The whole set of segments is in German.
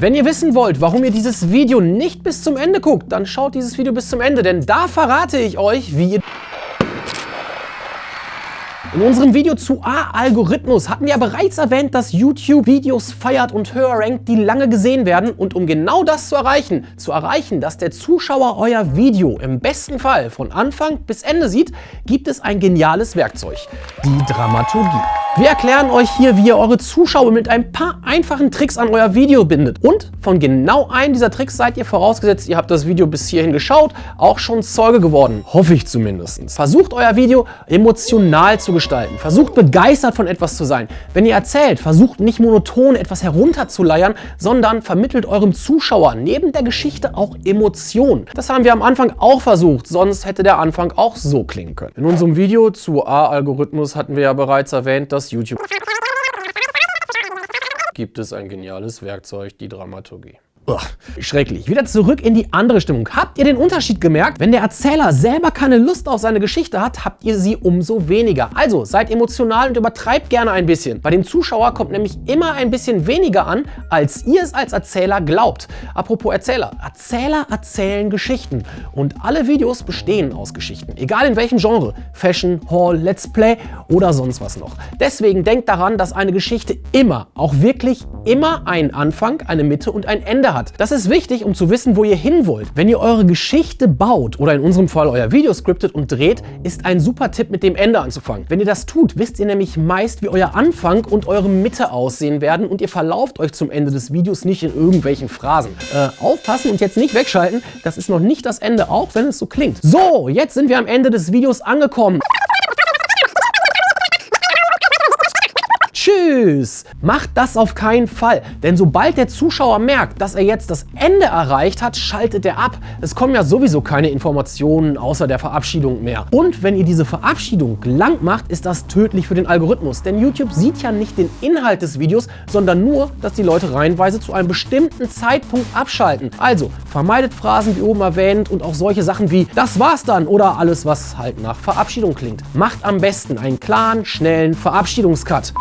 Wenn ihr wissen wollt, warum ihr dieses Video nicht bis zum Ende guckt, dann schaut dieses Video bis zum Ende, denn da verrate ich euch, wie ihr... In unserem Video zu A-Algorithmus hatten wir ja bereits erwähnt, dass YouTube Videos feiert und höher rankt, die lange gesehen werden. Und um genau das zu erreichen, dass der Zuschauer euer Video im besten Fall von Anfang bis Ende sieht, gibt es ein geniales Werkzeug, die Dramaturgie. Wir erklären euch hier, wie ihr eure Zuschauer mit ein paar einfachen Tricks an euer Video bindet. Und von genau einem dieser Tricks seid ihr, vorausgesetzt, ihr habt das Video bis hierhin geschaut, auch schon Zeuge geworden. Hoffe ich zumindest. Versucht euer Video emotional zu gestalten. Versucht begeistert von etwas zu sein. Wenn ihr erzählt, versucht nicht monoton etwas herunterzuleiern, sondern vermittelt eurem Zuschauer neben der Geschichte auch Emotionen. Das haben wir am Anfang auch versucht, sonst hätte der Anfang auch so klingen können. In unserem Video zu A-Algorithmus hatten wir ja bereits erwähnt, dass YouTube gibt es ein geniales Werkzeug, die Dramaturgie. Ugh, schrecklich. Wieder zurück in die andere Stimmung. Habt ihr den Unterschied gemerkt? Wenn der Erzähler selber keine Lust auf seine Geschichte hat, habt ihr sie umso weniger. Also seid emotional und übertreibt gerne ein bisschen. Bei dem Zuschauer kommt nämlich immer ein bisschen weniger an, als ihr es als Erzähler glaubt. Apropos Erzähler. Erzähler erzählen Geschichten. Und alle Videos bestehen aus Geschichten. Egal in welchem Genre. Fashion, Haul, Let's Play oder sonst was noch. Deswegen denkt daran, dass eine Geschichte immer, auch wirklich immer einen Anfang, eine Mitte und ein Ende hat. Das ist wichtig, um zu wissen, wo ihr hin wollt. Wenn ihr eure Geschichte baut oder in unserem Fall euer Video scriptet und dreht, ist ein super Tipp, mit dem Ende anzufangen. Wenn ihr das tut, wisst ihr nämlich meist, wie euer Anfang und eure Mitte aussehen werden und ihr verlauft euch zum Ende des Videos nicht in irgendwelchen Phrasen. Aufpassen und jetzt nicht wegschalten, das ist noch nicht das Ende, auch wenn es so klingt. So, jetzt sind wir am Ende des Videos angekommen. Tschüss! Macht das auf keinen Fall, denn sobald der Zuschauer merkt, dass er jetzt das Ende erreicht hat, schaltet er ab. Es kommen ja sowieso keine Informationen außer der Verabschiedung mehr. Und wenn ihr diese Verabschiedung lang macht, ist das tödlich für den Algorithmus, denn YouTube sieht ja nicht den Inhalt des Videos, sondern nur, dass die Leute reihenweise zu einem bestimmten Zeitpunkt abschalten. Also vermeidet Phrasen wie oben erwähnt und auch solche Sachen wie "Das war's dann" oder alles, was halt nach Verabschiedung klingt. Macht am besten einen klaren, schnellen Verabschiedungscut.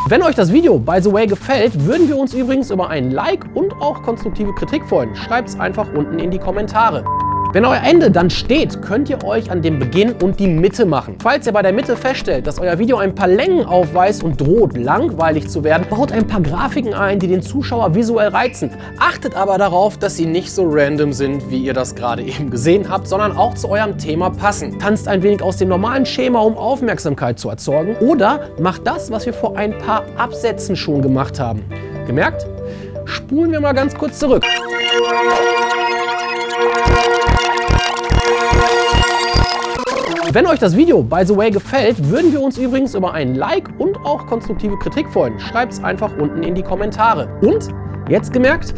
Wenn euch das Video, by the way, gefällt, würden wir uns übrigens über ein Like und auch konstruktive Kritik freuen. Schreibt es einfach unten in die Kommentare. Wenn euer Ende dann steht, könnt ihr euch an den Beginn und die Mitte machen. Falls ihr bei der Mitte feststellt, dass euer Video ein paar Längen aufweist und droht, langweilig zu werden, baut ein paar Grafiken ein, die den Zuschauer visuell reizen. Achtet aber darauf, dass sie nicht so random sind, wie ihr das gerade eben gesehen habt, sondern auch zu eurem Thema passen. Tanzt ein wenig aus dem normalen Schema, um Aufmerksamkeit zu erzeugen, oder macht das, was wir vor ein paar Absätzen schon gemacht haben. Gemerkt? Spulen wir mal ganz kurz zurück. Wenn euch das Video, by the way, gefällt, würden wir uns übrigens über ein Like und auch konstruktive Kritik freuen. Schreibt es einfach unten in die Kommentare. Und, jetzt gemerkt,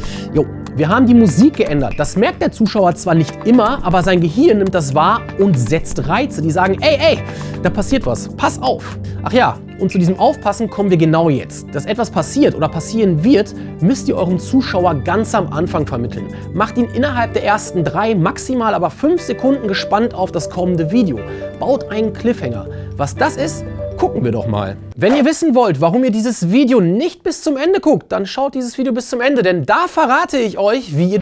wir haben die Musik geändert. Das merkt der Zuschauer zwar nicht immer, aber sein Gehirn nimmt das wahr und setzt Reize, die sagen, ey, da passiert was, pass auf. Ach ja, und zu diesem Aufpassen kommen wir genau jetzt. Dass etwas passiert oder passieren wird, müsst ihr eurem Zuschauer ganz am Anfang vermitteln. Macht ihn innerhalb der ersten 3, maximal aber 5 Sekunden gespannt auf das kommende Video. Baut einen Cliffhanger. Was das ist, gucken wir doch mal. Wenn ihr wissen wollt, warum ihr dieses Video nicht bis zum Ende guckt, dann schaut dieses Video bis zum Ende, denn da verrate ich euch, wie ihr...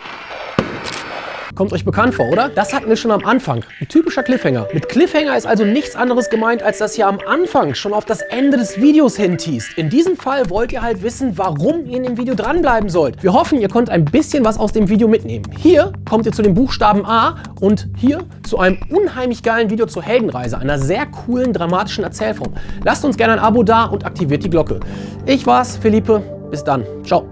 Kommt euch bekannt vor, oder? Das hatten wir schon am Anfang. Ein typischer Cliffhanger. Mit Cliffhanger ist also nichts anderes gemeint, als dass ihr am Anfang schon auf das Ende des Videos hinteast. In diesem Fall wollt ihr halt wissen, warum ihr in dem Video dranbleiben sollt. Wir hoffen, ihr könnt ein bisschen was aus dem Video mitnehmen. Hier kommt ihr zu dem Buchstaben A und hier zu einem unheimlich geilen Video zur Heldenreise, einer sehr coolen, dramatischen Erzählform. Lasst uns gerne ein Abo da und aktiviert die Glocke. Ich war's, Felipe. Bis dann. Ciao.